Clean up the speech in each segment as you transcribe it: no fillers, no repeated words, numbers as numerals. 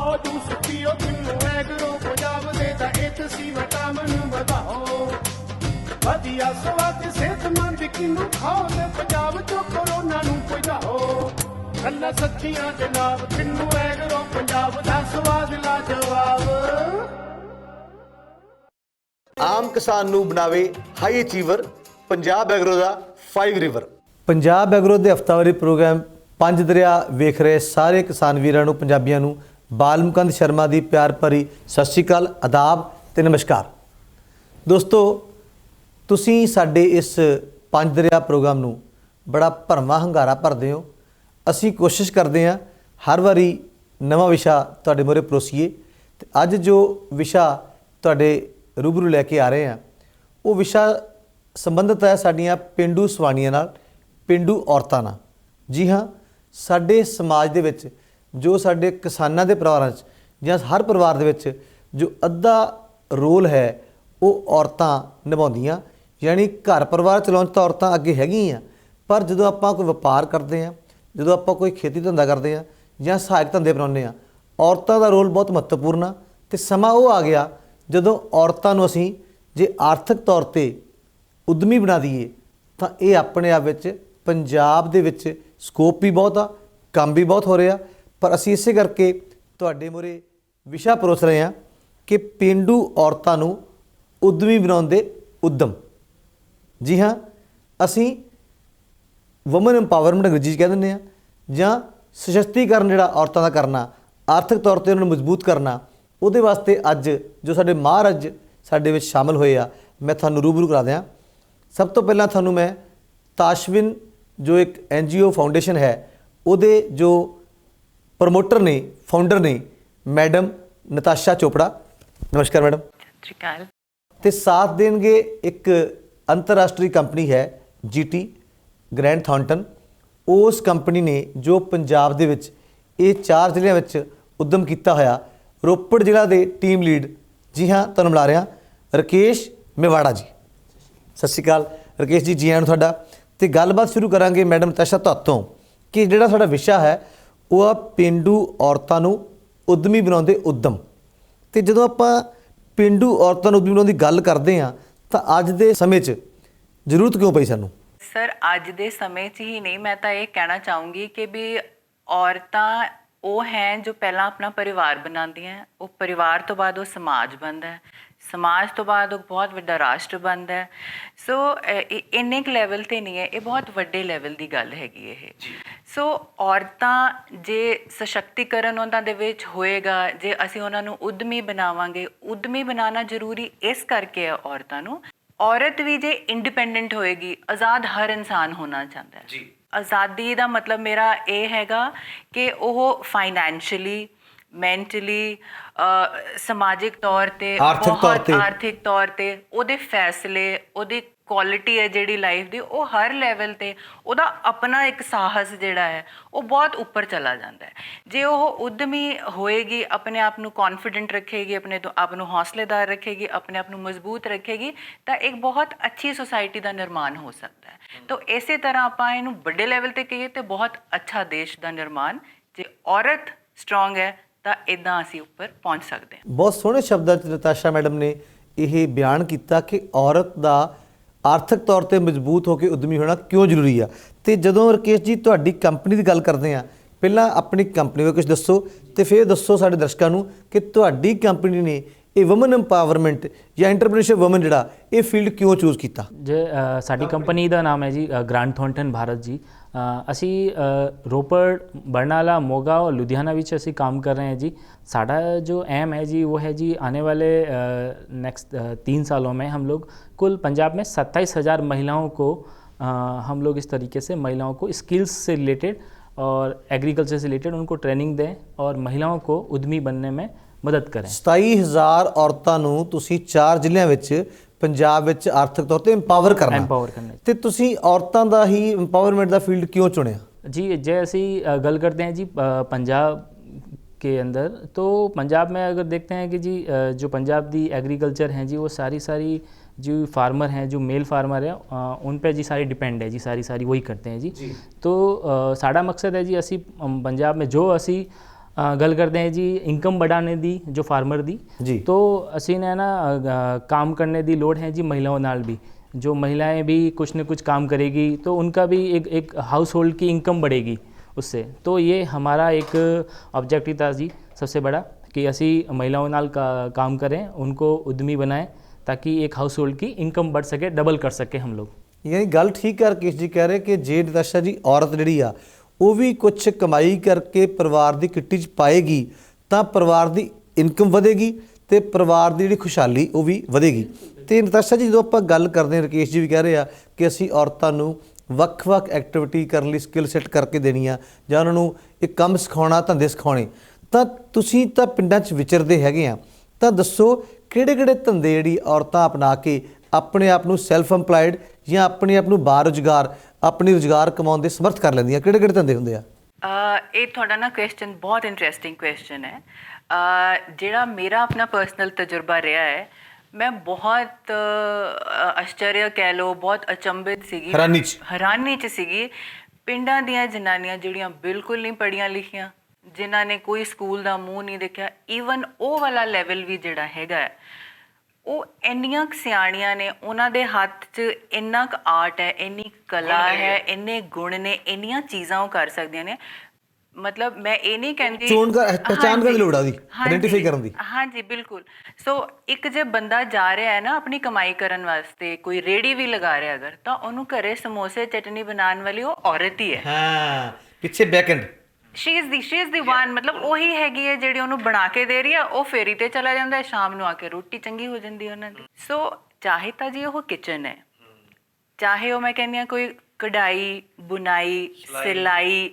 आओ जूस पियो किन्नू एग्रो पंजाब दे दा इतसी विटामिन वधाओ वधिया स्वाद सेहतमंद किन्नू खाओ ते पंजाब चो कोरोना नू भजाओ गल्लां सच्चियां जनाब किन्नू एग्रो पंजाब दा स्वाद लाजवाब। आम किसान नू बनावे हाई अचीवर पंजाब एग्रो दा 5 रिवर। पंजाब एग्रो के हफ्तावारी प्रोग्राम 5 दरिया वेख रहे सारे किसान वीरां नू पंजाबियां नू बालमुकंद शर्मा की प्यार भरी सत श्री अकाल, आदाब ते नमस्कार। दोस्तों, तुसीं साडे इस 5 दरिया प्रोग्राम नू बड़ा भरवां हंगारा भरदे हो। असीं कोशिश करते हैं हर वारी नवां विशा तुहाडे मोहरे परोसीए ते अज जो विशा तुहाडे रूबरू लैके आ रहे हैं वो विशा संबंधित है साडियां पेंडू सवाणियां नाल, पेंडू औरतां नाल। जी हाँ, साडे समाज दे विच जो साडे किसानां दे परिवारां च जां हर परिवार दे विच जो अद्धा रोल है वो औरतां निभाउंदियां, यानी घर परिवार चलाउण तां औरतां अगे हैगियां, पर जदों आपां कोई वपार करते हैं, जदों आपां कोई खेती धंधा करते हैं जां सहायक धंधे अपनाउने आ, औरतां दा रोल बहुत महत्वपूर्ण आ। ते समा वो आ गया जदों औरतां नूं असीं जे आर्थिक तौर ते उद्यमी बना दईए तां ये अपने आप विच पंजाब दे विच स्कोप भी बहुत आ, काम भी बहुत हो रहा। पर असीं इसे करके तुहाडे मोहरे विशा परोस रहे हैं कि पेंडू औरतां नूं उद्यमी बनाउण दे उद्यम। जी हाँ, असीं वुमन इंपावरमेंट अंग्रेजी कह दिंदे आ जां सशक्तिकरण जिहड़ा औरतां दा करना, आर्थिक तौर ते उन्हां नूं मजबूत करना, उहदे वास्ते अज जो साडे महाराज साडे विच शामिल होए आ, मैं तुहानूं रूबरू करा दियां। सब तो पहलां तुहानूं मैं ताशविन जो एक NGO फाउंडेशन है उहदे जो प्रमोटर ने, फाउंडर ने, मैडम नताशा चोपड़ा। नमस्कार मैडम। सत श्री अकाल। ते साथ देंगे एक अंतरराष्ट्रीय कंपनी है GT ग्रैंड थॉर्नटन। उस कंपनी ने जो पंजाब दे विच ये 4 ਜ਼ਿਲ੍ਹਿਆਂ ਵਿੱਚ उद्यम किया होया। रोपड़ ਜ਼ਿਲ੍ਹਾ ਦੇ टीम लीड, जी हाँ, तुहानूं मिला रहा राकेश मेवाड़ा जी। सत श्री अकाल राकेश जी, जी आन तुहाडा। ते गलबात शुरू करांगे मैडम नताशा तुहातों कि जिहड़ा साडा विशा है वो आ पेंडू औरतां नूं उद्यमी बनाउण दे उद्यम। ते जदों आपां पेंडू औरतां नूं उद्यमी बनाउण दी गल करदे हां तां अज दे समय 'च ਜ਼ਰੂਰਤ क्यों पई सानूं? सर, ਅੱਜ ਦੇ ਸਮੇਂ 'ਚ ਹੀ ਨਹੀਂ, ਮੈਂ ਤਾਂ ਇਹ ਕਹਿਣਾ ਚਾਹੂੰਗੀ ਕਿ ਵੀ ਔਰਤਾਂ ਉਹ ਹੈ ਜੋ ਪਹਿਲਾਂ ਆਪਣਾ ਪਰਿਵਾਰ ਬਣਾਉਂਦੀਆਂ, ਉਹ ਪਰਿਵਾਰ ਤੋਂ ਬਾਅਦ ਉਹ ਸਮਾਜ ਬਣਦਾ ਹੈ, ਸਮਾਜ ਤੋਂ ਬਾਅਦ ਉਹ ਬਹੁਤ ਵੱਡਾ ਰਾਸ਼ਟਰ ਬਣਦਾ ਹੈ। ਸੋ ਇੰਨੇ ਕੁ ਲੈਵਲ 'ਤੇ ਨਹੀਂ ਹੈ, ਇਹ ਬਹੁਤ ਵੱਡੇ ਲੈਵਲ ਦੀ ਗੱਲ ਹੈਗੀ ਇਹ। ਸੋ ਔਰਤਾਂ ਜੇ ਸਸ਼ਕਤੀਕਰਨ ਉਹਨਾਂ ਦੇ ਵਿੱਚ ਹੋਏਗਾ, ਜੇ ਅਸੀਂ ਉਹਨਾਂ ਨੂੰ ਉਦਮੀ ਬਣਾਵਾਂਗੇ, ਉਦਮੀ ਬਣਾਉਣਾ ਜ਼ਰੂਰੀ ਇਸ ਕਰਕੇ ਹੈ ਔਰਤਾਂ ਨੂੰ। ਔਰਤ ਵੀ ਜੇ ਇੰਡੀਪੈਂਡੈਂਟ ਹੋਏਗੀ, ਆਜ਼ਾਦ ਹਰ ਇਨਸਾਨ ਹੋਣਾ ਚਾਹੁੰਦਾ ਹੈ ਜੀ। ਆਜ਼ਾਦੀ ਦਾ ਮਤਲਬ ਮੇਰਾ ਇਹ ਹੈਗਾ ਕਿ ਉਹ ਫਾਈਨੈਂਸ਼ੀਅਲੀ, ਮੈਂਟਲੀ, ਸਮਾਜਿਕ ਤੌਰ 'ਤੇ, ਬਹੁਤ ਆਰਥਿਕ ਤੌਰ 'ਤੇ ਉਹਦੇ ਫੈਸਲੇ, ਉਹਦੀ ਕੁਆਲਿਟੀ ਹੈ ਜਿਹੜੀ ਲਾਈਫ ਦੀ, ਉਹ ਹਰ ਲੈਵਲ 'ਤੇ ਉਹਦਾ ਆਪਣਾ ਇੱਕ ਸਾਹਸ ਜਿਹੜਾ ਹੈ ਉਹ ਬਹੁਤ ਉੱਪਰ ਚਲਾ ਜਾਂਦਾ ਹੈ। ਜੇ ਉਹ ਉਦਮੀ ਹੋਏਗੀ, ਆਪਣੇ ਆਪ ਨੂੰ ਕੌਨਫੀਡੈਂਟ ਰੱਖੇਗੀ, ਆਪਣੇ ਆਪ ਨੂੰ ਹੌਸਲੇਦਾਰ ਰੱਖੇਗੀ, ਆਪਣੇ ਆਪ ਨੂੰ ਮਜ਼ਬੂਤ ਰੱਖੇਗੀ, ਤਾਂ ਇੱਕ ਬਹੁਤ ਅੱਛੀ ਸੁਸਾਇਟੀ ਦਾ ਨਿਰਮਾਣ ਹੋ ਸਕਦਾ ਹੈ। ਤਾਂ ਇਸੇ ਤਰ੍ਹਾਂ ਆਪਾਂ ਇਹਨੂੰ ਵੱਡੇ ਲੈਵਲ 'ਤੇ ਕਹੀਏ ਤਾਂ ਬਹੁਤ ਅੱਛਾ ਦੇਸ਼ ਦਾ ਨਿਰਮਾਣ, ਜੇ ਔਰਤ ਸਟਰੋਂਗ ਹੈ ਤਾਂ ਇੱਦਾਂ ਅਸੀਂ ਉੱਪਰ ਪਹੁੰਚ ਸਕਦੇ ਹਾਂ। ਬਹੁਤ ਸੋਹਣੇ ਸ਼ਬਦਾਂ 'ਚ ਨਤਾਸ਼ਾ ਮੈਡਮ ਨੇ ਇਹ ਬਿਆਨ ਕੀਤਾ ਕਿ ਔਰਤ ਦਾ ਆਰਥਿਕ ਤੌਰ 'ਤੇ ਮਜ਼ਬੂਤ ਹੋ ਕੇ ਉਦਮੀ ਹੋਣਾ ਕਿਉਂ ਜ਼ਰੂਰੀ ਆ। ਤੇ ਜਦੋਂ ਰਾਕੇਸ਼ ਜੀ ਤੁਹਾਡੀ ਕੰਪਨੀ ਦੀ ਗੱਲ ਕਰਦੇ ਆ, ਪਹਿਲਾਂ ਆਪਣੀ ਕੰਪਨੀ ਬਾਰੇ ਕੁਝ ਦੱਸੋ ਤੇ ਫਿਰ ਦੱਸੋ ਸਾਡੇ ਦਰਸ਼ਕਾਂ ਨੂੰ ਕਿ ਤੁਹਾਡੀ ਕੰਪਨੀ ਨੇ ਇਹ ਵੂਮਨ ਇੰਪਾਵਰਮੈਂਟ ਜਾਂ ਐਂਟਰਪ੍ਰੀਨਰਸ਼ਿਪ ਵੂਮਨ ਜਿਹੜਾ ਇਹ ਫੀਲਡ ਕਿਉਂ ਚੂਜ਼ ਕੀਤਾ? ਜੇ ਸਾਡੀ ਕੰਪਨੀ ਦਾ ਨਾਮ ਹੈ ਜੀ ਗ੍ਰੈਂਡ ਥੌਰਨਟਨ ਭਾਰਤ ਜੀ। ਅਸੀਂ ਰੋਪੜ, ਬਰਨਾਲਾ, ਮੋਗਾ और लुधियाना ਵਿੱਚ ਅਸੀਂ काम कर रहे हैं जी। साड़ा जो एम है जी वो है जी आने वाले नेक्स्ट 3 सालों में हम लोग कुल पंजाब में 27,000 महिलाओं को हम लोग इस तरीके से महिलाओं को स्किल्स से रिलेटेड और एग्रीकल्चर से रिलेटेड उनको ट्रेनिंग दें और महिलाओं को उद्यमी बनने में मदद करें। 27,000 ਔਰਤਾਂ ਨੂੰ ਤੁਸੀਂ 4 ਜ਼ਿਲ੍ਹਿਆਂ ਵਿੱਚ ਪੰਜਾਬ ਵਿੱਚ ਆਰਥਿਕ ਤੌਰ ਤੇ ਇੰਪਾਵਰ ਕਰਨਾ ਤੇ ਤੁਸੀਂ ਔਰਤਾਂ ਦਾ ਹੀ ਇੰਪਾਵਰਮੈਂਟ ਦਾ ਫੀਲਡ ਕਿਉਂ ਚੁਣਿਆ? जी, जे असी गल करते हैं जी पंजाब के अंदर, तो पंजाब में अगर देखते हैं कि जी जो पंजाब दी एग्रीकल्चर हैं जी वो सारी जो फार्मर हैं, जो मेल फार्मर है उन पे जी सारी डिपेंड है जी, सारी वही करते हैं जी। तो साड़ा मकसद है जी असी पंजाब में जो असी ਗੱਲ ਕਰਦੇ ਹਾਂ ਜੀ ਇਨਕਮ बढ़ाने ਦੀ ਜੋ ਫਾਰਮਰ ਦੀ ਜੀ। तो ਅਸੀਂ ਨੇ ना काम करने ਦੀ ਲੋੜ है जी महिलाओं नाल भी जो महिलाएं भी कुछ न कुछ काम करेगी तो उनका भी एक हाउस होल्ड की इनकम बढ़ेगी उससे। तो ये हमारा एक ऑब्जेक्टिव था जी सबसे बड़ा कि असी महिलाओं नाल काम करें, उनको उद्यमी बनाएं ताकि एक हाउस होल्ड की इनकम बढ़ सके, डबल कर सके हम लोग। ਯਾਨੀ ਗੱਲ ਠੀਕ ਹੈ ਰਕੇਸ਼ ਜੀ ਕਹਿ ਰਹੇ ਕਿ ਜੇ ਨਤਾਸ਼ਾ ਜੀ ਔਰਤ ਜਿਹੜੀ ਆ ਉਹ ਵੀ ਕੁਝ ਕਮਾਈ ਕਰਕੇ ਪਰਿਵਾਰ ਦੀ ਕਿੱਟੀ 'ਚ ਪਾਏਗੀ ਤਾਂ ਪਰਿਵਾਰ ਦੀ ਇਨਕਮ ਵਧੇਗੀ ਤੇ ਪਰਿਵਾਰ ਦੀ ਜਿਹੜੀ ਖੁਸ਼ਹਾਲੀ ਉਹ ਵੀ ਵਧੇਗੀ। ਤੇ ਨਤਾਸ਼ਾ ਜੀ ਜਦੋਂ ਆਪਾਂ ਗੱਲ ਕਰਦੇ ਹਾਂ, ਰਕੇਸ਼ ਜੀ ਵੀ ਕਹਿ ਰਹੇ ਆ ਕਿ ਅਸੀਂ ਔਰਤਾਂ ਨੂੰ ਵੱਖ-ਵੱਖ ਐਕਟੀਵਿਟੀ ਕਰਨ ਲਈ ਸਕਿੱਲ ਸੈੱਟ ਕਰਕੇ ਦੇਣੀ ਆ ਜਾਂ ਉਹਨਾਂ ਨੂੰ ਇੱਕ ਕੰਮ ਸਿਖਾਉਣਾ, ਧੰਦੇ ਸਿਖਾਉਣੇ, ਤਾਂ ਤੁਸੀਂ ਤਾਂ ਪਿੰਡਾਂ 'ਚ ਵਿਚਰਦੇ ਹੈਗੇ ਆ, ਤਾਂ ਦੱਸੋ ਕਿਹੜੇ-ਕਿਹੜੇ ਧੰਦੇ ਜਿਹੜੀ ਔਰਤਾਂ ਅਪਣਾ ਕੇ ਆਪਣੇ ਆਪ ਨੂੰ ਸੈਲਫ ਇੰਪਲਾਇਡ ਜਾਂ ਆਪਣੇ ਆਪ ਨੂੰ ਬਾਰੁਜ਼ਗਾਰ ਆਪਣੀ ਰੁਜ਼ਗਾਰ ਕਮਾਉਣ ਦੇ ਸਮਰਥ ਕਰ ਲੈਂਦੀਆਂ, ਕਿਹੜੇ-ਕਿਹੜੇ ਧੰਦੇ ਹੁੰਦੇ ਆ? ਇਹ ਤੁਹਾਡਾ ਨਾ ਕੁਐਸਚਨ ਬਹੁਤ ਇੰਟਰਸਟਿੰਗ ਕੁਐਸਚਨ ਹੈ। ਜਿਹੜਾ ਮੇਰਾ ਆਪਣਾ ਪਰਸਨਲ ਤਜਰਬਾ ਰਿਹਾ ਹੈ, ਮੈਂ ਬਹੁਤ ਆਸ਼ਚर्य ਕਹਿ ਲਓ, ਬਹੁਤ ਅਚੰਭਿਤ ਸੀਗੀ, ਹੈਰਾਨੀ 'ਚ ਸੀਗੀ। ਪਿੰਡਾਂ ਦੀਆਂ ਜਨਾਨੀਆਂ ਜਿਹੜੀਆਂ ਬਿਲਕੁਲ ਨਹੀਂ ਪੜ੍ਹੀਆਂ ਲਿਖੀਆਂ, ਜਿਨ੍ਹਾਂ ਨੇ ਕੋਈ ਸਕੂਲ ਦਾ ਮੂੰਹ ਨਹੀਂ ਦੇਖਿਆ, ਈਵਨ ਉਹ ਵਾਲਾ ਲੈਵਲ ਵੀ ਜਿਹੜਾ ਹੈਗਾ ਹੈ, ਉਹ ਇੰਨੀਆਂ ਕੁ ਸਿਆਣੀਆਂ ਨੇ, ਉਹਨਾਂ ਦੇ ਹੱਥ 'ਚ ਇੰਨਾ ਕੁ ਆਰਟ ਹੈ, ਇੰਨੀ ਕਲਾ ਹੈ, ਇੰਨੇ ਗੁਣ ਨੇ, ਇੰਨੀਆਂ ਚੀਜ਼ਾਂ ਉਹ ਕਰ ਸਕਦੀਆਂ ਨੇ। ਮਤਲਬ ਮੈਂ ਇਹ ਨਹੀਂ ਕਹਿੰਦੀ ਪਹਿਚਾਣ ਦੀ ਲੋੜ ਆ ਉਹਦੀ, ਆਇਡੈਂਟੀਫਾਈ ਕਰਨ ਦੀ। ਹਾਂਜੀ ਬਿਲਕੁਲ। ਸੋ ਇੱਕ ਜੇ ਬੰਦਾ ਜਾ ਰਿਹਾ ਹੈ ਨਾ ਆਪਣੀ ਕਮਾਈ ਕਰਨ ਵਾਸਤੇ, ਕੋਈ ਰੇੜੀ ਵੀ ਲਗਾ ਰਿਹਾ ਅਗਰ, ਤਾਂ ਉਹਨੂੰ ਘਰੇ ਸਮੋਸੇ ਚਟਨੀ ਬਣਾਉਣ ਵਾਲੀ ਉਹ ਔਰਤ ਹੀ ਹੈ। ਹਾਂ, ਪਿੱਛੇ backend she is the one, ਮਤਲਬ ਉਹੀ ਹੈਗੀ ਹੈ ਜਿਹੜੀ ਉਹਨੂੰ ਬਣਾ ਕੇ ਦੇ ਰਹੀ ਹੈ। ਉਹ ਫੇਰੀ ਤੇ ਚਲਾ ਜਾਂਦਾ ਹੈ, ਸ਼ਾਮ ਨੂੰ ਆ ਕੇ ਰੋਟੀ ਚੰਗੀ ਹੋ ਜਾਂਦੀ ਹੈ ਉਹਨਾਂ ਦੀ। ਸੋ ਚਾਹੇ ਤਾਂ ਜੀ ਉਹ ਕਿਚਨ ਹੈ, ਚਾਹੇ ਉਹ ਮੈਂ ਕਹਿੰਦੀ ਹਾਂ ਕੋਈ ਕਢਾਈ, ਬੁਣਾਈ, ਸਿਲਾਈ,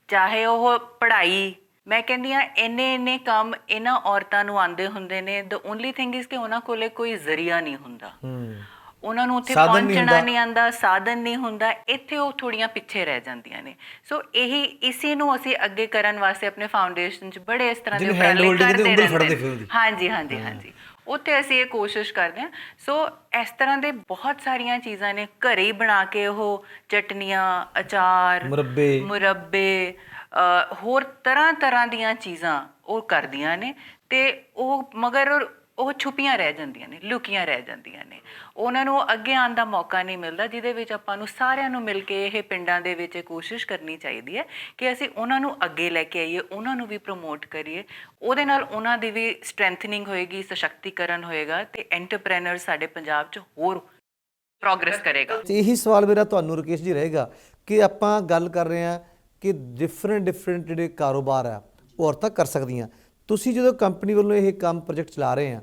ਚਾਹੇ ਉਹ ਪੜ੍ਹਾਈ, ਮੈਂ ਕਹਿੰਦੀ ਹਾਂ ਇੰਨੇ ਕੰਮ ਇਹਨਾਂ ਔਰਤਾਂ ਨੂੰ ਆਉਂਦੇ ਹੁੰਦੇ ਨੇ। ਦ ਓਨਲੀ ਥਿੰਗ ਇਜ਼ ਕਿ ਉਹਨਾਂ ਕੋਲੇ ਕੋਈ ਜ਼ਰੀਆ ਨਹੀਂ ਹੁੰਦਾ, ਉਹਨਾਂ ਨੂੰ ਉੱਥੇ ਪਹੁੰਚਣਾ ਨਹੀਂ ਆਉਂਦਾ, ਸਾਧਨ ਨਹੀਂ ਹੁੰਦਾ। ਇੱਥੇ ਉਹ ਥੋੜ੍ਹੀਆਂ ਪਿੱਛੇ ਰਹਿ ਜਾਂਦੀਆਂ ਨੇ। ਸੋ ਇਸੇ ਨੂੰ ਅਸੀਂ ਅੱਗੇ ਕਰਨ ਵਾਸਤੇ ਆਪਣੇ ਫਾਊਂਡੇਸ਼ਨ 'ਚ ਬੜੇ ਇਸ ਤਰ੍ਹਾਂ ਦੇ ਉਪਰਾਲੇ ਕਰਦੇ ਰਹਿੰਦੇ। ਹਾਂਜੀ। ਉੱਥੇ ਅਸੀਂ ਇਹ ਕੋਸ਼ਿਸ਼ ਕਰਦੇ ਹਾਂ। ਸੋ ਇਸ ਤਰ੍ਹਾਂ ਦੇ ਬਹੁਤ ਸਾਰੀਆਂ ਚੀਜ਼ਾਂ ਨੇ, ਘਰੇ ਹੀ ਬਣਾ ਕੇ ਉਹ ਚਟਨੀਆਂ, ਅਚਾਰ, ਮੁਰੱਬੇ, ਹੋਰ ਤਰ੍ਹਾਂ ਦੀਆਂ ਚੀਜ਼ਾਂ ਉਹ ਕਰਦੀਆਂ ਨੇ। ਅਤੇ ਉਹ ਮਗਰ ਉਹ ਛੁਪੀਆਂ ਰਹਿ ਜਾਂਦੀਆਂ ਨੇ, ਲੁਕੀਆਂ ਰਹਿ ਜਾਂਦੀਆਂ ਨੇ। ਉਹਨਾਂ ਨੂੰ ਅੱਗੇ ਆਉਣ ਦਾ ਮੌਕਾ ਨਹੀਂ ਮਿਲਦਾ, ਜਿਹਦੇ ਵਿੱਚ ਆਪਾਂ ਨੂੰ ਸਾਰਿਆਂ ਨੂੰ ਮਿਲ ਕੇ ਇਹ ਪਿੰਡਾਂ ਦੇ ਵਿੱਚ ਕੋਸ਼ਿਸ਼ ਕਰਨੀ ਚਾਹੀਦੀ ਹੈ ਕਿ ਅਸੀਂ ਉਹਨਾਂ ਨੂੰ ਅੱਗੇ ਲੈ ਕੇ ਆਈਏ, ਉਹਨਾਂ ਨੂੰ ਵੀ ਪ੍ਰਮੋਟ ਕਰੀਏ। ਉਹਦੇ ਨਾਲ ਉਹਨਾਂ ਦੀ ਵੀ ਸਟਰੈਂਥਨਿੰਗ ਹੋਏਗੀ, ਸਸ਼ਕਤੀਕਰਨ ਹੋਏਗਾ ਅਤੇ ਐਂਟਰਪ੍ਰੈਨਰ ਸਾਡੇ ਪੰਜਾਬ 'ਚ ਹੋਰ ਪ੍ਰੋਗਰੈਸ ਕਰੇਗਾ। ਤੇ ਇਹੀ ਸਵਾਲ ਮੇਰਾ ਤੁਹਾਨੂੰ ਰਕੇਸ਼ ਜੀ ਰਹੇਗਾ ਕਿ ਆਪਾਂ ਗੱਲ ਕਰ ਰਹੇ ਹਾਂ ਕਿ ਡਿਫਰੈਂਟ ਜਿਹੜੇ ਕਾਰੋਬਾਰ ਆ ਉਹ ਔਰਤਾਂ ਕਰ ਸਕਦੀਆਂ। ਤੁਸੀਂ ਜਦੋਂ ਕੰਪਨੀ ਵੱਲੋਂ ਇਹ ਕੰਮ ਪ੍ਰੋਜੈਕਟ ਚਲਾ ਰਹੇ ਆ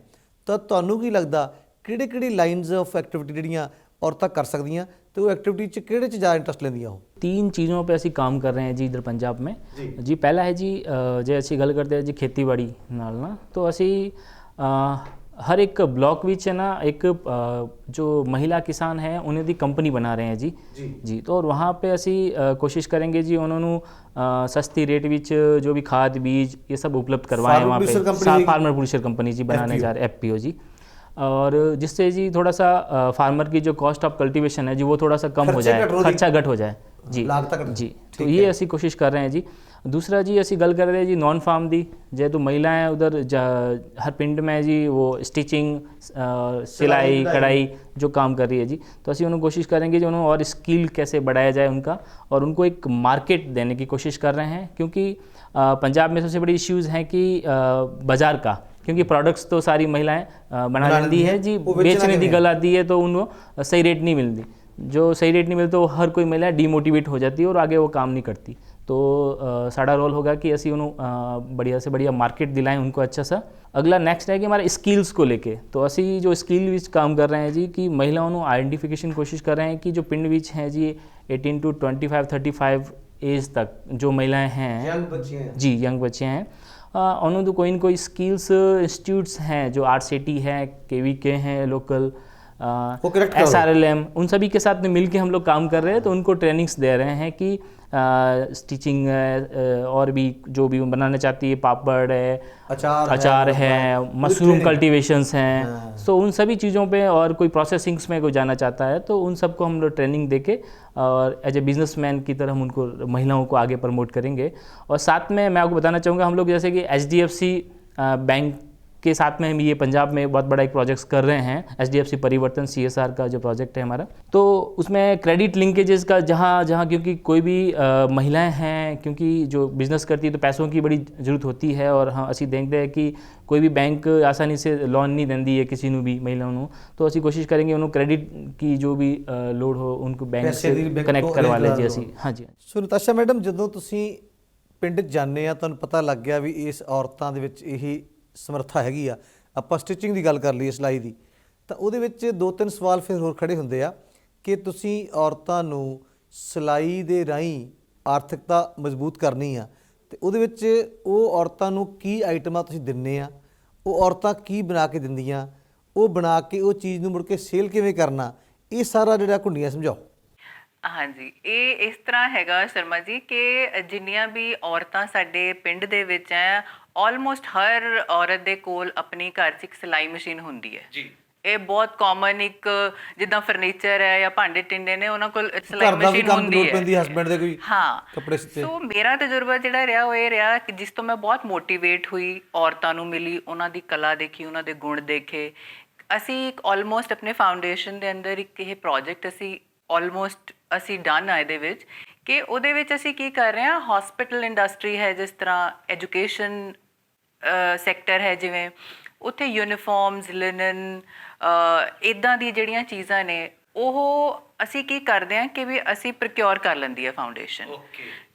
ਤਾਂ ਤੁਹਾਨੂੰ ਕੀ ਲੱਗਦਾ ਕਿਹੜੀ ਲਾਈਨਸ ਆਫ एक्टिविटी ਜਿਹੜੀਆਂ औरतें कर सकती तो एक्टिविटी किहड़े च ज़्यादा इंटरेस्ट लेंदियां? 3 चीज़ों पे असी काम कर रहे हैं जी इधर पंजाब में जी। पहला है जी जे असी गल करते हैं जी खेतीबाड़ी नाल ना, तो असी हर एक ब्लॉक विच है ना एक जो महिला किसान है उन्हें दी कंपनी बना रहे हैं जी। तो और वहाँ पे असी कोशिश करेंगे जी उन्होंने सस्ती रेट विच जो भी खाद बीज ये सब उपलब्ध करवाएं वहाँ पे। फार्मर प्रोड्यूसर कंपनी जी बनाने जा रहे FPO जी, और जिससे जी थोड़ा सा फार्मर की जो कॉस्ट ऑफ कल्टीवेशन है जी वो थोड़ा सा कम हो जाए, खर्चा घट हो जाए जी। तो ये असी कोशिश कर रहे हैं जी। दूसरा जी असी गल कर रहे हैं जी नॉन फार्म दी, जेहेतु महिलाएं उधर हर पिंड में जी वो स्टिचिंग, सिलाई, कढ़ाई जो काम कर रही है जी, तो असी उन्होंने कोशिश करेंगे जी उन्होंने और स्किल कैसे बढ़ाया जाए उनका, और उनको एक मार्केट देने की कोशिश कर रहे हैं। क्योंकि पंजाब में सबसे बड़ी इश्यूज़ हैं कि बाज़ार का, क्योंकि प्रोडक्ट्स तो सारी महिलाएं बना लेती है जी, बेचने की गल आती है तो उनको सही रेट नहीं मिलती। जो सही रेट नहीं मिलता तो हर कोई महिला डीमोटिवेट हो जाती है और आगे वो काम नहीं करती। तो साड़ा रोल होगा कि असी उन्होंने बढ़िया से बढ़िया मार्केट दिलाएं उनको अच्छा सा। अगला नेक्स्ट है कि हमारे स्किल्स को लेके, तो असी जो स्किल विच काम कर रहे हैं जी कि महिलाओं को आइडेंटिफिकेशन कोशिश कर रहे हैं कि जो पिंड विच हैं जी 18 to 25-35 एज तक जो महिलाएं हैं जी, यंग बच्चे हैं, उन्होंने तो कोई न कोई स्किल्स इंस्टीट्यूट्स हैं जो RCT है, KVK हैं लोकल, वो correct करो। SRLM, उन सभी के साथ में मिल के हम लोग काम कर रहे हैं। तो उनको ट्रेनिंग्स दे रहे हैं कि स्टिचिंग और भी जो भी बनाना चाहती है, पापड़ है, अचार है, मशरूम कल्टीवेशंस हैं, तो उन सभी चीज़ों पे, और कोई प्रोसेसिंग्स में कोई जाना चाहता है तो उन सबको हम लोग ट्रेनिंग देके और एज ए बिजनेसमैन की तरह हम उनको, महिलाओं को आगे प्रमोट करेंगे। और साथ में मैं आपको बताना चाहूँगा, हम लोग जैसे कि HDFC बैंक के साथ में हम ये पंजाब में बहुत बड़ा एक प्रोजेक्ट्स कर रहे हैं, HDFC परिवर्तन CSR का जो प्रोजेक्ट है हमारा। तो उसमें क्रेडिट लिंकेजेस का जहाँ क्योंकि कोई भी महिलाएं हैं, क्योंकि जो बिज़नेस करती है तो पैसों की बड़ी ज़रूरत होती है, और हाँ असी देखते हैं कि कोई भी बैंक आसानी से लोन नहीं देंदी है किसी ਨੂੰ भी महिलाओं ਨੂੰ। तो असी कोशिश करेंगे उन्होंने क्रेडिट की जो भी लोड हो उनको बैंक से कनेक्ट करवा ले जी असी। हाँ जी। ਸੋ ਨਤਾਸ਼ਾ ਮੈਡਮ, ਜਦੋਂ ਤੁਸੀਂ ਪਿੰਡ 'ਚ ਜਾਂਦੇ ਆ ਤੁਹਾਨੂੰ ਪਤਾ ਲੱਗ ਗਿਆ ਵੀ ਇਸ ਔਰਤਾਂ ਦੇ ਵਿੱਚ ਇਹੀ ਸਮਰੱਥਾ ਹੈਗੀ ਆ, ਆਪਾਂ ਸਟਿਚਿੰਗ ਦੀ ਗੱਲ ਕਰ ਲਈਏ, ਸਿਲਾਈ ਦੀ, ਤਾਂ ਉਹਦੇ ਵਿੱਚ 2-3 ਸਵਾਲ ਫਿਰ ਹੋਰ ਖੜੇ ਹੁੰਦੇ ਆ ਕਿ ਤੁਸੀਂ ਔਰਤਾਂ ਨੂੰ ਸਿਲਾਈ ਦੇ ਰਾਹੀਂ ਆਰਥਿਕਤਾ ਮਜ਼ਬੂਤ ਕਰਨੀ ਆ, ਤੇ ਉਹਦੇ ਵਿੱਚ ਉਹ ਔਰਤਾਂ ਨੂੰ ਕੀ ਆਈਟਮਾਂ ਤੁਸੀਂ ਦਿੰਦੇ ਆ, ਉਹ ਔਰਤਾਂ ਕੀ ਬਣਾ ਕੇ ਦਿੰਦੀਆਂ, ਉਹ ਬਣਾ ਕੇ ਉਹ ਚੀਜ਼ ਨੂੰ ਮੁੜ ਕੇ ਸੇਲ ਕਿਵੇਂ ਕਰਨਾ, ਇਹ ਸਾਰਾ ਜਿਹੜਾ ਘੁੰਡੀਆਂ ਸਮਝਾਓ। ਹਾਂਜੀ, ਇਹ ਇਸ ਤਰ੍ਹਾਂ ਹੈਗਾ ਸ਼ਰਮਾ ਜੀ ਕਿ ਜਿੰਨੀਆਂ ਵੀ ਔਰਤਾਂ ਸਾਡੇ ਪਿੰਡ ਦੇ ਵਿੱਚ ਹੈ, ਆਲਮੋਸਟ ਹਰ ਔਰਤ ਦੇ ਕੋਲ ਆਪਣੀ ਘਰ 'ਚ ਇੱਕ ਸਿਲਾਈ ਮਸ਼ੀਨ ਹੁੰਦੀ ਹੈ ਜੀ। ਇਹ ਬਹੁਤ ਕਾਮਨ, ਇੱਕ ਜਿੱਦਾਂ ਫਰਨੀਚਰ ਹੈ ਜਾਂ ਭਾਂਡੇ ਟਿੰਡੇ ਨੇ, ਉਹਨਾਂ ਕੋਲ ਸਿਲਾਈ ਮਸ਼ੀਨ ਹੁੰਦੀ ਹੈ। ਹਸਬੈਂਡ ਦੇ ਕੋਈ ਹਾਂ, ਕੱਪੜੇ ਸਿੱਤੇ। ਸੋ ਮੇਰਾ ਤਜਰਬਾ ਜਿਹੜਾ ਰਿਹਾ ਉਹ ਇਹ ਰਿਹਾ ਕਿ ਜਿਸ ਤੋਂ ਮੈਂ ਬਹੁਤ ਮੋਟੀਵੇਟ ਹੋਈ, ਔਰਤਾਂ ਨੂੰ ਮਿਲੀ, ਉਹਨਾਂ ਦੀ ਕਲਾ ਦੇਖੀ, ਉਹਨਾਂ ਦੇ ਗੁਣ ਦੇਖੇ। ਅਸੀਂ ਇੱਕ ਆਲਮੋਸਟ ਆਪਣੇ ਫਾਊਂਡੇਸ਼ਨ ਦੇ ਅੰਦਰ ਇੱਕ ਇਹ ਪ੍ਰੋਜੈਕਟ ਅਸੀਂ ਡਨ ਆ ਇਹਦੇ ਵਿੱਚ, ਕਿ ਉਹਦੇ ਵਿੱਚ ਅਸੀਂ ਕੀ ਕਰ ਰਹੇ ਹਾਂ, ਹਸਪੀਟਲ ਇੰਡਸਟਰੀ ਹੈ, ਜਿਸ ਤਰ੍ਹਾਂ ਐਜੂਕੇਸ਼ਨ ਸੈਕਟਰ ਹੈ, ਜਿਵੇਂ ਉੱਥੇ ਯੂਨੀਫਾਰਮਸ, ਲਿਨਨ, ਇੱਦਾਂ ਦੀ ਜਿਹੜੀਆਂ ਚੀਜ਼ਾਂ ਨੇ, ਉਹ ਅਸੀਂ ਕੀ ਕਰਦੇ ਹਾਂ ਕਿ ਵੀ ਅਸੀਂ ਪ੍ਰੋਕਿਓਰ ਕਰ ਲੈਂਦੀ ਹੈ ਫਾਊਂਡੇਸ਼ਨ।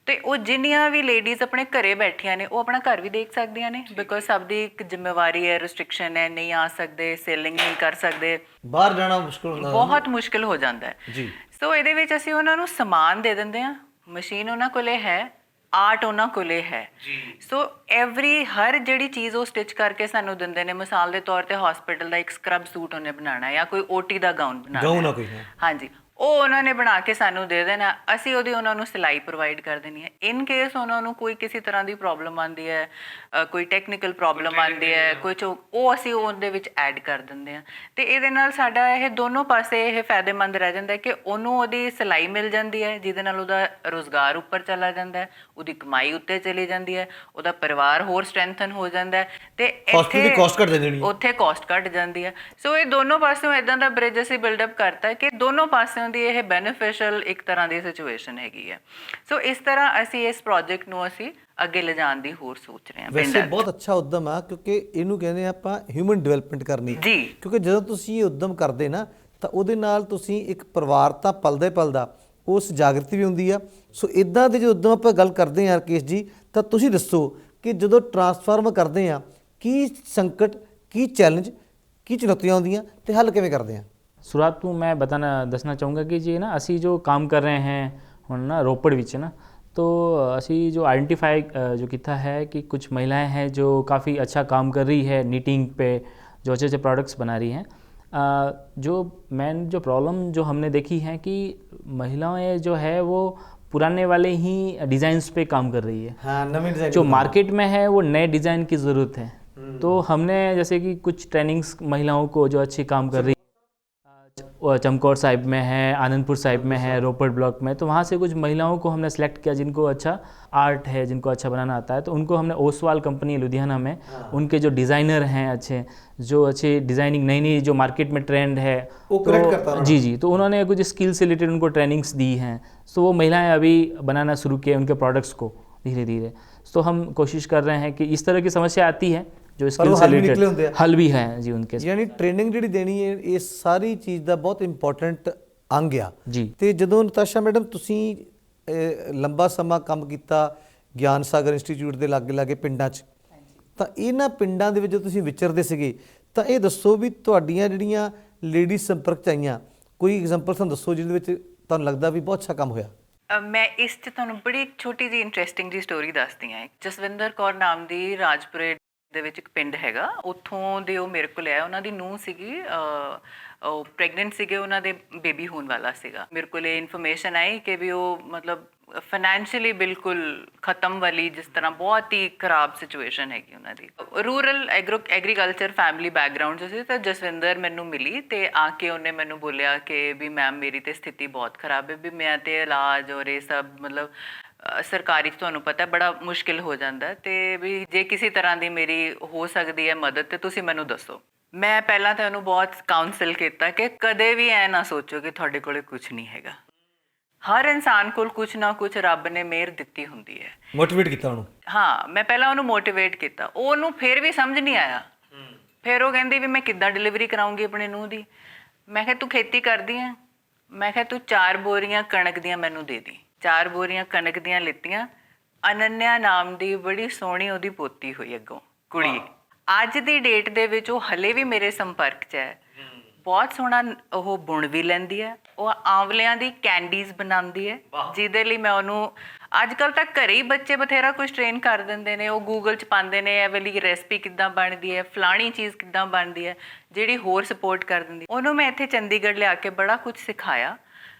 ਤੇ ਉਹ ਜਿੰਨੀਆਂ ਵੀ ਲੇਡੀਜ਼ ਆਪਣੇ ਘਰੇ ਬੈਠੀਆਂ ਨੇ, ਉਹ ਆਪਣਾ ਘਰ ਵੀ ਦੇਖ ਸਕਦੀਆਂ ਨੇ, ਬਿਕੋਜ਼ ਸਭ ਦੀ ਇੱਕ ਜ਼ਿੰਮੇਵਾਰੀ ਹੈ, ਰਿਸਟ੍ਰਿਕਸ਼ਨ ਹੈ, ਨਹੀਂ ਆ ਸਕਦੇ, ਸੇਲਿੰਗ ਨਹੀਂ ਕਰ ਸਕਦੇ, ਬਾਹਰ ਜਾਣਾ ਮੁਸ਼ਕਿਲ ਹੁੰਦਾ, ਬਹੁਤ ਮੁਸ਼ਕਿਲ ਹੋ ਜਾਂਦਾ ਹੈ ਜੀ। ਸੋ ਇਹਦੇ ਵਿੱਚ ਅਸੀਂ ਉਹਨਾਂ ਨੂੰ ਸਮਾਨ ਦੇ ਦਿੰਦੇ ਹਾਂ, ਮਸ਼ੀਨ ਉਹਨਾਂ ਕੋਲੇ ਹੈ, ਆਰਟ ਉਹਨਾਂ ਕੋਲੇ ਹੈ ਜੀ। ਸੋ ਹਰ ਜਿਹੜੀ ਚੀਜ਼ ਉਹ ਸਟਿਚ ਕਰਕੇ ਸਾਨੂੰ ਦਿੰਦੇ ਨੇ, ਮਿਸਾਲ ਦੇ ਤੌਰ ਤੇ ਹਸਪੀਟਲ ਦਾ ਇੱਕ ਸਕਰਬ ਸੂਟ ਉਹਨੇ ਬਣਾਉਣਾ ਜਾਂ ਕੋਈ OT ਦਾ ਗਾਊਨ ਬਣਾਉਣਾ, ਹਾਂਜੀ, ਉਹ ਉਹਨਾਂ ਨੇ ਬਣਾ ਕੇ ਸਾਨੂੰ ਦੇ ਦੇਣਾ, ਅਸੀਂ ਉਹਨਾਂ ਨੂੰ ਸਿਲਾਈ ਪ੍ਰੋਵਾਈਡ ਕਰ ਦੇਣੀ ਹੈ। ਇਨ ਕੇਸ ਉਹਨਾਂ ਨੂੰ ਕੋਈ ਕਿਸੇ ਤਰ੍ਹਾਂ ਦੀ ਪ੍ਰੋਬਲਮ ਆਉਂਦੀ ਹੈ, ਕੋਈ ਟੈਕਨੀਕਲ ਪ੍ਰੋਬਲਮ ਆਉਂਦੀ ਹੈ, ਕੁਛ ਉਹ ਅਸੀਂ ਉਹਦੇ ਵਿੱਚ ਐਡ ਕਰ ਦਿੰਦੇ ਹਾਂ। ਅਤੇ ਇਹਦੇ ਨਾਲ ਸਾਡਾ ਇਹ ਦੋਨੋਂ ਪਾਸੇ ਇਹ ਫਾਇਦੇਮੰਦ ਰਹਿ ਜਾਂਦਾ ਕਿ ਉਹਨੂੰ ਉਹਦੀ ਸਿਲਾਈ ਮਿਲ ਜਾਂਦੀ ਹੈ, ਜਿਹਦੇ ਨਾਲ ਉਹਦਾ ਰੁਜ਼ਗਾਰ ਉੱਪਰ ਚਲਾ ਜਾਂਦਾ ਹੈ, ਉਹਦੀ ਕਮਾਈ ਉੱਤੇ ਚਲੀ ਜਾਂਦੀ ਹੈ, ਉਹਦਾ ਪਰਿਵਾਰ ਹੋਰ ਸਟਰੈਂਥਨ ਹੋ ਜਾਂਦਾ ਹੈ, ਅਤੇ ਉੱਥੇ ਕੋਸਟ ਘੱਟ ਜਾਂਦੀ ਹੈ। ਸੋ ਇਹ ਦੋਨੋਂ ਪਾਸਿਓਂ ਇੱਦਾਂ ਦਾ ਬ੍ਰਿਜ ਅਸੀਂ ਬਿਲਡਅਪ ਕਰਤਾ ਕਿ ਦੋਨੋਂ ਪਾਸਿਓਂ ਦੀ ਇਹ ਬੈਨੀਫੀਸ਼ੀਅਲ ਇੱਕ ਤਰ੍ਹਾਂ ਦੀ ਸਿਚੁਏਸ਼ਨ ਹੈਗੀ ਹੈ। ਸੋ ਇਸ ਤਰ੍ਹਾਂ ਅਸੀਂ ਇਸ ਪ੍ਰੋਜੈਕਟ ਨੂੰ ਅਸੀਂ ਅੱਗੇ ਲਿਜਾਣ ਦੀ ਹੋਰ ਸੋਚ ਰਹੇ ਹਾਂ। ਵੈਸੇ ਬਹੁਤ ਅੱਛਾ ਉਦਮ ਆ, ਕਿਉਂਕਿ ਇਹਨੂੰ ਕਹਿੰਦੇ ਆਪਾਂ ਹਿਊਮਨ ਡਿਵੈਲਪਮੈਂਟ ਕਰਨੀ ਜੀ। ਕਿਉਂਕਿ ਜਦੋਂ ਤੁਸੀਂ ਇਹ ਉਦਮ ਕਰਦੇ ਨਾ, ਤਾਂ ਉਹਦੇ ਨਾਲ ਤੁਸੀਂ ਇੱਕ ਪਰਿਵਾਰ ਤਾਂ ਪਲਦਾ, ਉਸ ਜਾਗਰਤੀ ਵੀ ਹੁੰਦੀ ਆ। ਸੋ ਇਦਾਂ ਦੇ ਜੋ ਉਦਮ ਆਪਾਂ ਗੱਲ ਕਰਦੇ ਹਾਂ ਰਕੇਸ਼ ਜੀ, ਤਾਂ ਤੁਸੀਂ ਦੱਸੋ ਕਿ ਜਦੋਂ ਟਰਾਂਸਫਾਰਮ ਕਰਦੇ ਆ, ਕੀ ਸੰਕਟ, ਕੀ ਚੈਲੰਜ, ਕੀ ਚੁਣੌਤੀਆਂ ਆਉਂਦੀਆਂ ਤੇ ਹੱਲ ਕਿਵੇਂ ਕਰਦੇ ਆ? शुरुआत में मैं दसना चाहूँगा कि जी ना असी जो काम कर रहे हैं ਹੁਣ ना रोपड़ विच ना, तो असी जो आइडेंटिफाई जो किया है कि कुछ महिलाएं हैं जो काफ़ी अच्छा काम कर रही है नीटिंग पे, जो अच्छे अच्छे प्रोडक्ट्स बना रही हैं। जो मेन जो प्रॉब्लम जो हमने देखी है कि महिलाएं जो है वो पुराने वाले ही डिज़ाइंस पे काम कर रही है। हाँ, नए डिज़ाइन जो मार्केट में है वो नए डिज़ाइन की ज़रूरत है। तो हमने जैसे कि कुछ ट्रेनिंग्स महिलाओं को जो अच्छी काम कर रही चमकौर साहिब में है, आनंदपुर साहिब में है, रोपड़ ब्लॉक में, तो वहाँ से कुछ महिलाओं को हमने सेलेक्ट किया जिनको अच्छा आर्ट है, जिनको अच्छा बनाना आता है। तो उनको हमने ओसवाल कंपनी लुधियाना में, उनके जो डिज़ाइनर हैं अच्छे, जो अच्छी डिज़ाइनिंग नई जो मार्केट में ट्रेंड है, तो जी, तो उन्होंने कुछ स्किल से रिलेटेड उनको ट्रेनिंग्स दी हैं। तो वो महिलाएं अभी बनाना शुरू किए उनके प्रोडक्ट्स को धीरे धीरे। तो हम कोशिश कर रहे हैं कि इस तरह की समस्या आती है जो स्किल से रिलेटेड हल भी है जी उनके। यानी ट्रेनिंग ਜਿਹੜੀ ਦੇਣੀ ਹੈ, ਇਹ ਸਾਰੀ ਚੀਜ਼ ਦਾ ਬਹੁਤ ਇੰਪੋਰਟੈਂਟ ਅੰਗ ਆ ਜੀ। ਤੇ ਜਦੋਂ ਨਤਾਸ਼ਾ ਮੈਡਮ ਤੁਸੀਂ ਲੰਬਾ ਸਮਾਂ ਕੰਮ ਕੀਤਾ ਗਿਆਨ ਸਾਗਰ ਇੰਸਟੀਚਿਊਟ ਦੇ ਲਾਗੇ ਪਿੰਡਾਂ 'ਚ, ਤਾਂ ਇਹਨਾਂ ਪਿੰਡਾਂ ਦੇ ਵਿੱਚ ਜਦੋਂ ਤੁਸੀਂ ਵਿਚਰਦੇ ਸੀਗੇ, ਤਾਂ ਇਹ ਦੱਸੋ ਵੀ ਤੁਹਾਡੀਆਂ ਜਿਹੜੀਆਂ ਲੇਡੀਜ਼ ਸੰਪਰਕ 'ਚ ਆਈਆਂ, ਕੋਈ ਐਗਜ਼ਾਮਪਲ ਸਾਨੂੰ ਦੱਸੋ ਜਿਹਦੇ ਵਿੱਚ ਤੁਹਾਨੂੰ ਲੱਗਦਾ ਵੀ ਬਹੁਤ ਅੱਛਾ ਕੰਮ ਹੋਇਆ। ਮੈਂ ਇਸ 'ਚ ਤੁਹਾਨੂੰ ਬੜੀ ਛੋਟੀ ਜਿਹੀ ਇੰਟਰਸਟਿੰਗ ਜਿਹੀ ਸਟੋਰੀ ਦੱਸਦੀ ਹਾਂ। ਜਸਵਿੰਦਰ ਕੌਰ ਨਾਮ ਦੀ ਰਾਜਪੁਰੇ ਦੇ ਵਿੱਚ ਇੱਕ ਪਿੰਡ ਹੈਗਾ, ਉੱਥੋਂ ਦੇ ਉਹ ਮੇਰੇ ਕੋਲ ਆਇਆ। ਉਹਨਾਂ ਦੀ ਨੂੰਹ ਸੀਗੀ, ਉਹ ਪ੍ਰੈਗਨੈਂਟ ਸੀਗੇ, ਉਹਨਾਂ ਦੇ ਬੇਬੀ ਹੋਣ ਵਾਲਾ ਸੀਗਾ। ਮੇਰੇ ਕੋਲ ਇਹ ਇਨਫੋਰਮੇਸ਼ਨ ਆਈ ਕਿ ਵੀ ਉਹ ਮਤਲਬ ਫਾਈਨੈਂਸ਼ੀਅਲੀ ਬਿਲਕੁਲ ਖਤਮ ਵਾਲੀ, ਜਿਸ ਤਰ੍ਹਾਂ ਬਹੁਤ ਹੀ ਖਰਾਬ ਸਿਚੁਏਸ਼ਨ ਹੈਗੀ ਉਹਨਾਂ ਦੀ। ਰੂਰਲ ਐਗਰੀਕਲਚਰ ਫੈਮਿਲੀ ਬੈਕਗਰਾਊਂਡ 'ਚ ਸੀ। ਤਾਂ ਜਸਵਿੰਦਰ ਮੈਨੂੰ ਮਿਲੀ ਤੇ ਆ ਕੇ ਉਹਨੇ ਮੈਨੂੰ ਬੋਲਿਆ ਕਿ ਵੀ ਮੈਮ ਮੇਰੀ ਤੇ ਸਥਿਤੀ ਬਹੁਤ ਖਰਾਬ ਹੈ, ਵੀ ਮੈਂ ਤੇ ਇਲਾਜ ਔਰ ਇਹ ਸਭ ਮਤਲਬ ਸਰਕਾਰੀ 'ਚ ਤੁਹਾਨੂੰ ਪਤਾ ਬੜਾ ਮੁਸ਼ਕਿਲ ਹੋ ਜਾਂਦਾ, ਤੇ ਵੀ ਜੇ ਕਿਸੇ ਤਰ੍ਹਾਂ ਦੀ ਮੇਰੀ ਹੋ ਸਕਦੀ ਹੈ ਮਦਦ ਤੇ ਤੁਸੀਂ ਮੈਨੂੰ ਦੱਸੋ। ਮੈਂ ਪਹਿਲਾਂ ਤਾਂ ਉਹਨੂੰ ਬਹੁਤ ਕਾਉਂਸਲ ਕੀਤਾ ਕਿ ਕਦੇ ਵੀ ਐ ਨਾ ਸੋਚੋ ਕਿ ਤੁਹਾਡੇ ਕੋਲੇ ਕੁਝ ਨਹੀਂ ਹੈਗਾ। ਹਰ ਇਨਸਾਨ ਕੋਲ ਕੁਝ ਨਾ ਕੁਝ ਰੱਬ ਨੇ ਮਿਹਰ ਦਿੱਤੀ ਹੁੰਦੀ ਹੈ। ਮੋਟੀਵੇਟ ਕੀਤਾ ਉਹਨੂੰ? ਹਾਂ, ਮੈਂ ਪਹਿਲਾਂ ਉਹਨੂੰ ਮੋਟੀਵੇਟ ਕੀਤਾ। ਉਹਨੂੰ ਫਿਰ ਵੀ ਸਮਝ ਨਹੀਂ ਆਇਆ। ਫਿਰ ਉਹ ਕਹਿੰਦੀ ਵੀ ਮੈਂ ਕਿੱਦਾਂ ਡਿਲੀਵਰੀ ਕਰਾਉਂਗੀ ਆਪਣੇ ਨੂੰਹ ਦੀ। ਮੈਂ ਕਿਹਾ ਤੂੰ ਖੇਤੀ ਕਰਦੀ ਹੈ? ਮੈਂ ਕਿਹਾ ਤੂੰ 4 ਬੋਰੀਆਂ ਕਣਕ ਦੀਆਂ ਮੈਨੂੰ ਦੇ ਦੀ। 4 ਬੋਰੀਆਂ ਕਣਕ ਦੀਆਂ ਲਿੱਤੀਆਂ। ਅਨੰਨਿਆ ਨਾਮ ਦੀ ਬੜੀ ਸੋਹਣੀ ਉਹਦੀ ਪੋਤੀ ਹੋਈ ਅੱਗੋਂ ਕੁੜੀ। ਅੱਜ ਦੀ ਡੇਟ ਦੇ ਵਿੱਚ ਉਹ ਹਲੇ ਵੀ ਮੇਰੇ ਸੰਪਰਕ 'ਚ ਹੈ। ਬਹੁਤ ਸੋਹਣਾ ਉਹ ਬੁਣ ਵੀ ਲੈਂਦੀ ਹੈ। ਉਹ ਆਂਵਲਿਆਂ ਦੀ ਕੈਂਡੀਜ਼ ਬਣਾਉਂਦੀ ਹੈ, ਜਿਹਦੇ ਲਈ ਮੈਂ ਉਹਨੂੰ ਅੱਜ ਕੱਲ੍ਹ ਤਾਂ ਘਰੇ ਹੀ ਬੱਚੇ ਬਥੇਰਾ ਕੁਝ ਟ੍ਰੇਨ ਕਰ ਦਿੰਦੇ ਨੇ। ਉਹ ਗੂਗਲ 'ਚ ਪਾਉਂਦੇ ਨੇ ਇਹ ਵਾਲੀ ਰੈਸਪੀ ਕਿੱਦਾਂ ਬਣਦੀ ਹੈ, ਫਲਾਣੀ ਚੀਜ਼ ਕਿੱਦਾਂ ਬਣਦੀ ਹੈ, ਜਿਹੜੀ ਹੋਰ ਸਪੋਰਟ ਕਰ ਦਿੰਦੀ। ਉਹਨੂੰ ਮੈਂ ਇੱਥੇ ਚੰਡੀਗੜ੍ਹ ਲਿਆ ਕੇ ਬੜਾ ਕੁਝ ਸਿਖਾਇਆ।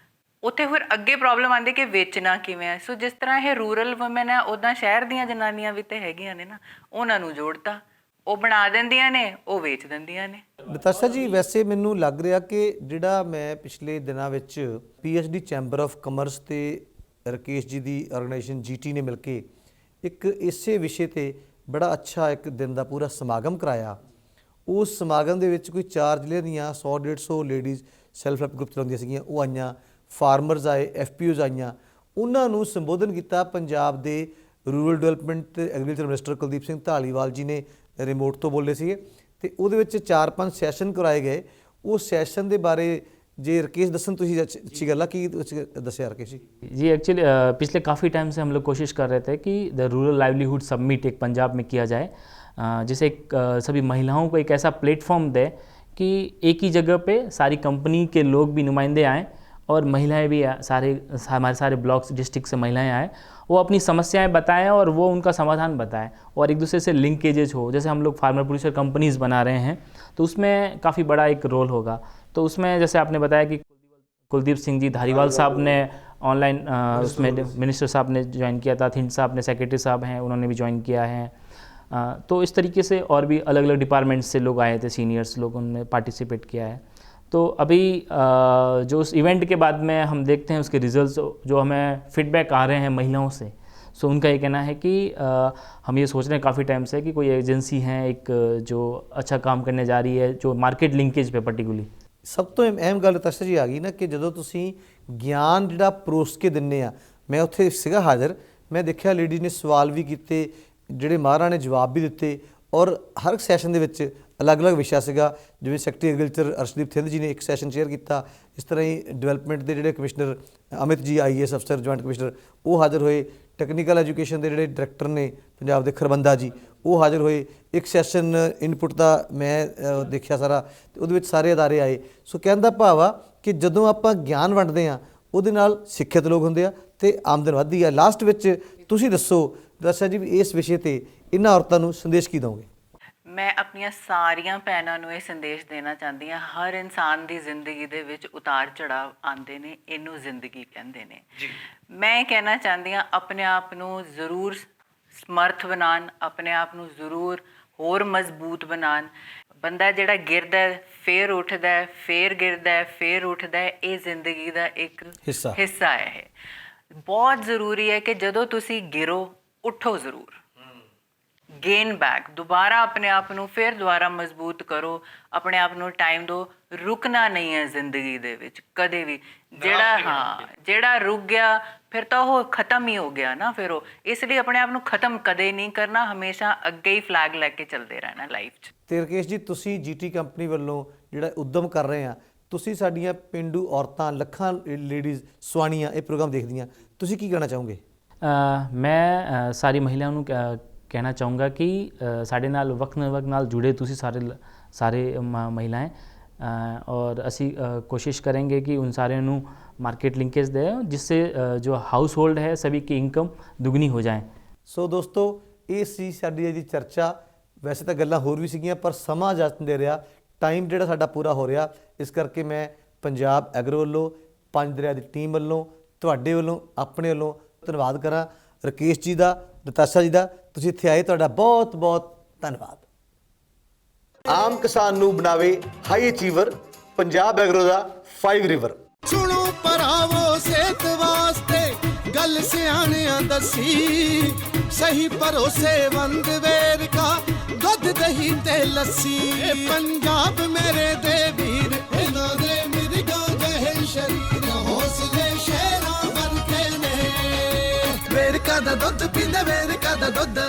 ਉੱਥੇ ਫਿਰ ਅੱਗੇ ਪ੍ਰੋਬਲਮ ਆਉਂਦੀ ਕਿ ਵੇਚਣਾ ਕਿਵੇਂ ਹੈ। ਸੋ ਜਿਸ ਤਰ੍ਹਾਂ ਇਹ ਰੂਰਲ ਵੂਮਨ ਹੈ, ਉੱਦਾਂ ਸ਼ਹਿਰ ਦੀਆਂ ਜਨਾਨੀਆਂ ਵੀ ਤਾਂ ਹੈਗੀਆਂ ਨੇ ਨਾ, ਉਹਨਾਂ ਨੂੰ ਜੋੜਤਾ। ਉਹ ਬਣਾ ਦਿੰਦੀਆਂ ਨੇ, ਉਹ ਵੇਚ ਦਿੰਦੀਆਂ ਨੇ। ਨਤਾਸ਼ਾ ਜੀ, ਵੈਸੇ ਮੈਨੂੰ ਲੱਗ ਰਿਹਾ ਕਿ ਜਿਹੜਾ ਮੈਂ ਪਿਛਲੇ ਦਿਨਾਂ ਵਿੱਚ PhD ਚੈਂਬਰ ਆਫ ਕਮਰਸ ਤੇ ਰਕੇਸ਼ ਜੀ ਦੀ ਆਰਗੇਨਾਈਜੇਸ਼ਨ GT ਨੇ ਮਿਲ ਕੇ ਇੱਕ ਇਸੇ ਵਿਸ਼ੇ ਤੇ ਬੜਾ ਅੱਛਾ ਇੱਕ ਦਿਨ ਦਾ ਪੂਰਾ ਸਮਾਗਮ ਕਰਾਇਆ। ਉਸ ਸਮਾਗਮ ਦੇ ਵਿੱਚ ਕੋਈ 4 ਜ਼ਿਲ੍ਹੇ ਦੀਆਂ 100-150 ਲੇਡੀਜ਼ ਸੈਲਫ ਹੈਲਪ ਗਰੁੱਪ ਚਲਾਉਂਦੀਆਂ ਸੀਗੀਆਂ, ਉਹ ਆਈਆਂ। ਫਾਰਮਰਜ਼ ਆਏ, FPOs ਆਈਆਂ। ਉਹਨਾਂ ਨੂੰ ਸੰਬੋਧਨ ਕੀਤਾ ਪੰਜਾਬ ਦੇ ਰੂਰਲ ਡਿਵੈਲਪਮੈਂਟ ਤੇ ਐਗਰੀਕਲਚਰ ਮਿਨਿਸਟਰ ਕੁਲਦੀਪ ਸਿੰਘ ਧਾਲੀਵਾਲ ਜੀ ਨੇ ਰਿਮੋਟ ਤੋਂ ਬੋਲੇ ਸੀਗੇ, ਤੇ ਉਹਦੇ ਵਿੱਚ 4-5 ਸੈਸ਼ਨ ਕਰਵਾਏ ਗਏ। ਉਹ ਸੈਸ਼ਨ ਦੇ ਬਾਰੇ ਜੇ राकेश दसन तुझी अच्छी गल की दसिया राकेश जी एक्चुअली पिछले काफ़ी टाइम से हम लोग कोशिश कर रहे थे कि द रूरल लाइवलीहुड सबमिट एक पंजाब में किया जाए, जिसे सभी महिलाओं को एक ऐसा प्लेटफॉर्म दे कि एक ही जगह पे सारी कंपनी के लोग भी नुमाइंदे आएँ और महिलाएं भी हमारे सारे ब्लॉक्स डिस्ट्रिक्ट से महिलाएं आएँ, वो अपनी समस्याएं बताएं और वो उनका समाधान बताएं और एक दूसरे से लिंकेजेज हो। जैसे हम लोग फार्मर प्रोड्यूसर कंपनीज़ बना रहे हैं तो उसमें काफ़ी बड़ा एक रोल होगा। तो उसमें जैसे आपने बताया कि कुलदीप सिंह जी धारीवाल साहब ने ऑनलाइन उसमें मिनिस्टर साहब ने ज्वाइन किया था, थिंड साहब ने सेक्रेटरी साहब हैं उन्होंने भी ज्वाइन किया है। तो इस तरीके से और भी अलग अलग डिपार्टमेंट से लोग आए थे, सीनियर्स लोग, उनने पार्टिसिपेट किया है। तो अभी जो उस इवेंट के बाद में हम देखते हैं उसके रिजल्ट्स जो हमें फीडबैक आ रहे हैं महिलाओं से, सो उनका ये कहना है कि हम ये सोच रहे हैं काफ़ी टाइम से कि कोई एजेंसी है एक जो अच्छा काम करने जा रही है, जो मार्केट लिंकेज पे पर्टिकुलरली। ਸਭ ਤੋਂ ਅਹਿਮ ਗੱਲ ਤਸ਼ਾ ਜੀ ਆ ਗਈ ਨਾ ਕਿ ਜਦੋਂ ਤੁਸੀਂ ਗਿਆਨ ਜਿਹੜਾ ਪਰੋਸ ਕੇ ਦਿੰਦੇ ਆ, ਮੈਂ ਉੱਥੇ ਸੀਗਾ ਹਾਜ਼ਰ, ਮੈਂ ਦੇਖਿਆ ਲੇਡੀ ਨੇ ਸਵਾਲ ਵੀ ਕੀਤੇ, ਜਿਹੜੇ ਮਹਾਰਾ ਨੇ ਜਵਾਬ ਵੀ ਦਿੱਤੇ ਔਰ ਹਰ ਇੱਕ ਸੈਸ਼ਨ ਦੇ ਵਿੱਚ ਅਲੱਗ-ਅਲੱਗ ਵਿਸ਼ਾ ਸੀਗਾ। ਜਿਵੇਂ ਸੈਕਟਰੀ ਐਗਰੀਕਲਚਰ ਅਰਸ਼ਦੀਪ ਥਿੰਦ ਜੀ ਨੇ ਇੱਕ ਸੈਸ਼ਨ ਸ਼ੇਅਰ ਕੀਤਾ, ਇਸ ਤਰ੍ਹਾਂ ਹੀ ਡਿਵੈਲਪਮੈਂਟ ਦੇ ਜਿਹੜੇ ਕਮਿਸ਼ਨਰ ਅਮਿਤ ਜੀ IAS ਅਫਸਰ ਜੁਆਇੰਟ ਕਮਿਸ਼ਨਰ ਉਹ ਹਾਜ਼ਰ ਹੋਏ, ਟੈਕਨੀਕਲ ਐਜੂਕੇਸ਼ਨ ਦੇ ਜਿਹੜੇ ਡਾਇਰੈਕਟਰ ਨੇ ਪੰਜਾਬ ਦੇ ਖਰਬੰਦਾ ਜੀ ਉਹ ਹਾਜ਼ਰ ਹੋਏ। ਇੱਕ ਸੈਸ਼ਨ ਇਨਪੁਟ ਦਾ ਮੈਂ ਦੇਖਿਆ ਸਾਰਾ, ਤੇ ਉਹਦੇ ਵਿੱਚ ਸਾਰੇ ਅਦਾਰੇ ਆਏ। ਸੋ ਕਹਿਣ ਦਾ ਭਾਵ ਆ ਕਿ ਜਦੋਂ ਆਪਾਂ ਗਿਆਨ ਵੰਡਦੇ ਆ ਉਹਦੇ ਨਾਲ ਸਿੱਖਿਅਤ ਲੋਕ ਹੁੰਦੇ ਆ ਤੇ ਆਮਦਨ ਵੱਧਦੀ ਆ। ਲਾਸਟ ਵਿੱਚ ਤੁਸੀਂ ਦੱਸੋ ਦਰਸ਼ਾ ਜੀ ਇਸ ਵਿਸ਼ੇ ਤੇ ਇਹਨਾਂ ਔਰਤਾਂ ਨੂੰ ਸੰਦੇਸ਼ ਕੀ ਦਓਗੇ? ਮੈਂ ਆਪਣੀਆਂ ਸਾਰੀਆਂ ਭੈਣਾਂ ਨੂੰ ਇਹ ਸੰਦੇਸ਼ ਦੇਣਾ ਚਾਹੁੰਦੀ ਹਾਂ, ਹਰ ਇਨਸਾਨ ਦੀ ਜ਼ਿੰਦਗੀ ਦੇ ਵਿੱਚ ਉਤਾਰ ਚੜਾਵ ਆਉਂਦੇ ਨੇ, ਇਹਨੂੰ ਜ਼ਿੰਦਗੀ ਕਹਿੰਦੇ ਨੇ। ਮੈਂ ਇਹ ਕਹਿਣਾ ਚਾਹੁੰਦੀ ਹਾਂ ਆਪਣੇ ਆਪ ਨੂੰ ਜ਼ਰੂਰ ਸਮਰਥ ਬਣਾਉਣ, ਆਪਣੇ ਆਪ ਨੂੰ ਜ਼ਰੂਰ ਹੋਰ ਮਜ਼ਬੂਤ ਬਣਾਉਣ। ਬੰਦਾ ਜਿਹੜਾ ਗਿਰਦਾ ਫੇਰ ਉੱਠਦਾ, ਫੇਰ ਗਿਰਦਾ ਫੇਰ ਉੱਠਦਾ, ਇਹ ਜ਼ਿੰਦਗੀ ਦਾ ਇੱਕ ਹਿੱਸਾ ਹੈ। ਬਹੁਤ ਜ਼ਰੂਰੀ ਹੈ ਕਿ ਜਦੋਂ ਤੁਸੀਂ ਗਿਰੋ ਉੱਠੋ ਜ਼ਰੂਰ, ਗੇਨ ਬੈਕ, ਦੁਬਾਰਾ ਆਪਣੇ ਆਪ ਨੂੰ ਫਿਰ ਦੁਬਾਰਾ ਮਜ਼ਬੂਤ ਕਰੋ, ਆਪਣੇ ਆਪ ਨੂੰ ਟਾਈਮ ਦਿਓ। ਰੁਕਣਾ ਨਹੀਂ ਹੈ ਜ਼ਿੰਦਗੀ ਦੇ ਵਿੱਚ ਕਦੇ ਵੀ। ਜਿਹੜਾ ਰੁਕ ਗਿਆ ਫਿਰ ਤਾਂ ਉਹ ਖਤਮ ਹੀ ਹੋ ਗਿਆ ਨਾ ਫਿਰ ਉਹ। ਇਸ ਲਈ ਆਪਣੇ ਆਪ ਨੂੰ ਖਤਮ ਕਦੇ ਨਹੀਂ ਕਰਨਾ, ਹਮੇਸ਼ਾ ਅੱਗੇ ਹੀ ਫਲੈਗ ਲੈ ਕੇ ਚੱਲਦੇ ਰਹਿਣਾ ਲਾਈਫ 'ਚ। ਤੇ ਰਕੇਸ਼ ਜੀ ਤੁਸੀਂ GT ਕੰਪਨੀ ਵੱਲੋਂ ਜਿਹੜਾ ਉਦਮ ਕਰ ਰਹੇ ਆ, ਤੁਸੀਂ ਸਾਡੀਆਂ ਪਿੰਡੂ ਔਰਤਾਂ ਲੱਖਾਂ ਲੇਡੀਜ਼ ਸਵਾਣੀਆਂ ਇਹ ਪ੍ਰੋਗਰਾਮ ਦੇਖਦੀਆਂ, ਤੁਸੀਂ ਕੀ ਕਹਿਣਾ ਚਾਹੋਗੇ? ਮੈਂ ਸਾਰੀ ਮਹਿਲਾਵਾਂ ਨੂੰ ਕਹਿਣਾ ਚਾਹੂੰਗਾ ਕਿ ਸਾਡੇ ਨਾਲ ਵਕਤ ਨਾਲ ਜੁੜੇ ਤੁਸੀਂ ਸਾਰੇ ਮਹਿਲਾएं और ਅਸੀਂ कोशिश करेंगे कि उन सारे ਨੂੰ मार्केट लिंकेज दे जिससे जो हाउस होल्ड है सभी की इनकम दुगनी हो जाए। ਸੋ ਦੋਸਤੋ ਇਹ ਸੀ ਸਾਡੀ ਅੱਜ ਦੀ ਚਰਚਾ। ਵੈਸੇ ਤਾਂ ਗੱਲਾਂ ਹੋਰ ਵੀ ਸੀਗੀਆਂ ਪਰ ਸਮਾਂ ਇਜਾਜ਼ਤ ਦੇ ਰਿਹਾ। ਟਾਈਮ ਜਿਹੜਾ ਸਾਡਾ ਪੂਰਾ ਹੋ ਰਿਹਾ, ਇਸ ਕਰਕੇ ਮੈਂ ਪੰਜਾਬ ਐਗਰੋ ਵੱਲੋਂ, ਪੰਜ ਦਰਿਆ ਦੀ ਟੀਮ ਵੱਲੋਂ, ਤੁਹਾਡੇ ਵੱਲੋਂ, ਆਪਣੇ ਵੱਲੋਂ ਧੰਨਵਾਦ ਕਰਾਂ ਰਕੇਸ਼ ਜੀ ਦਾ, ਨਤਾਸ਼ਾ ਜੀ ਦਾ। ਤੁਸੀਂ ਇੱਥੇ ਆਏ, ਤੁਹਾਡਾ ਬਹੁਤ ਬਹੁਤ ਧੰਨਵਾਦ। ਆਮ ਕਿਸਾਨ ਨੂੰ ਬਣਾਵੇ ਹਾਈ ਅਚੀਵਰ, ਪੰਜਾਬ ਐਗਰੋ ਦਾ 5 ਰਿਵਰ। ਸੁਣੋ ਭਰਾਵੋ ਸਿਹਤ ਵਾਸਤੇ ਗੱਲ ਸਿਆਣਿਆਂ ਦੱਸੀ, ਸਹੀ ਭਰੋਸੇਮੰਦ ਵੇਰਕਾ ਦੁੱਧ ਦਹੀਂ ਤੇ ਲੱਸੀ। ਇਹ ਪੰਜਾਬ ਮੇਰੇ ਦੇ ਵੀਰ, ਇਹਨਾਂ ਦੇ ਮਿਰਗਾਂ ਜਿਹੇ ਸ਼ਰੀਰ, ਹੌਸਲੇ ਸ਼ੇਰਾਂ ਵਰਗੇ ਨੇ, ਵੇਰਕਾ ਦਾ ਦੁੱਧ ਪੀਂਦੇ ਵੇਰਕਾ ਦਾ ਦੁੱਧ।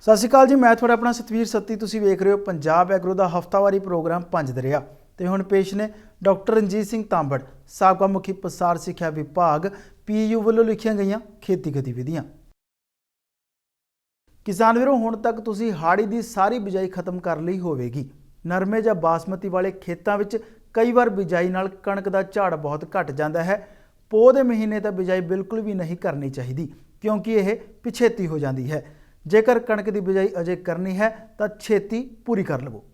ਸਤਿ ਸ਼੍ਰੀ ਅਕਾਲ ਜੀ, ਮੈਂ ਤੁਹਾਡਾ ਆਪਣਾ ਸਤਵੀਰ ਸੱਤੀ। ਤੁਸੀਂ ਵੇਖ ਰਹੇ ਹੋ ਪੰਜਾਬ ਐਗਰੋ ਦਾ ਹਫਤਾਵਾਰੀ ਪ੍ਰੋਗਰਾਮ ਪੰਜ ਦਰਿਆ। ਤੇ ਹੁਣ ਪੇਸ਼ ਨੇ ਡਾਕਟਰ ਰਣਜੀਤ ਸਿੰਘ ਤਾਂਬੜ, ਸਾਬਕਾ ਮੁਖੀ ਪਸਾਰ ਸਿੱਖਿਆ ਵਿਭਾਗ PU ਵੱਲੋਂ ਲਿਖੀਆਂ ਗਈਆਂ ਖੇਤੀ ਗਤੀਵਿਧੀਆਂ। ਕਿਸਾਨ ਵੀਰੋ, ਹੁਣ ਤੱਕ ਤੁਸੀਂ ਹਾੜੀ ਦੀ ਸਾਰੀ ਬਿਜਾਈ ਖਤਮ ਕਰ ਲਈ ਹੋਵੇਗੀ। ਨਰਮੇ ਜਾਂ ਬਾਸਮਤੀ ਵਾਲੇ ਖੇਤਾਂ ਵਿੱਚ ਕਈ ਵਾਰ ਬਿਜਾਈ ਨਾਲ ਕਣਕ ਦਾ ਝਾੜ ਬਹੁਤ ਘਟ ਜਾਂਦਾ ਹੈ। ਪੋਹ ਦੇ ਮਹੀਨੇ ਤਾਂ ਬਿਜਾਈ ਬਿਲਕੁਲ ਵੀ ਨਹੀਂ ਕਰਨੀ ਚਾਹੀਦੀ, ਕਿਉਂਕਿ ਇਹ ਪਿਛੇਤੀ ਹੋ ਜਾਂਦੀ ਹੈ। ਜੇਕਰ ਕਣਕ ਦੀ ਬਿਜਾਈ ਅਜੇ ਕਰਨੀ ਹੈ ਤਾਂ ਛੇਤੀ ਪੂਰੀ ਕਰ ਲਵੋ।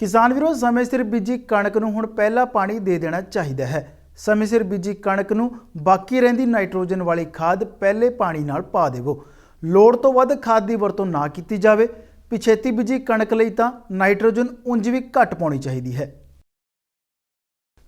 ਕਿਸਾਨ ਵੀਰੋ, ਸਮੇਂ ਸਿਰ ਬੀਜੀ ਕਣਕ ਨੂੰ ਹੁਣ ਪਹਿਲਾ ਪਾਣੀ ਦੇ ਦੇਣਾ ਚਾਹੀਦਾ ਹੈ। ਸਮੇਂ ਸਿਰ ਬੀਜੀ ਕਣਕ ਨੂੰ ਬਾਕੀ ਰਹਿੰਦੀ ਨਾਈਟ੍ਰੋਜਨ ਵਾਲੀ ਖਾਦ ਪਹਿਲੇ ਪਾਣੀ ਨਾਲ ਪਾ ਦੇਵੋ। ਲੋੜ ਤੋਂ ਵੱਧ ਖਾਦ ਦੀ ਵਰਤੋਂ ਨਾ ਕੀਤੀ ਜਾਵੇ। ਪਿਛੇਤੀ ਬੀਜੀ ਕਣਕ ਲਈ ਤਾਂ ਨਾਈਟ੍ਰੋਜਨ ਉਂਝ ਵੀ ਘੱਟ ਪਾਉਣੀ ਚਾਹੀਦੀ ਹੈ।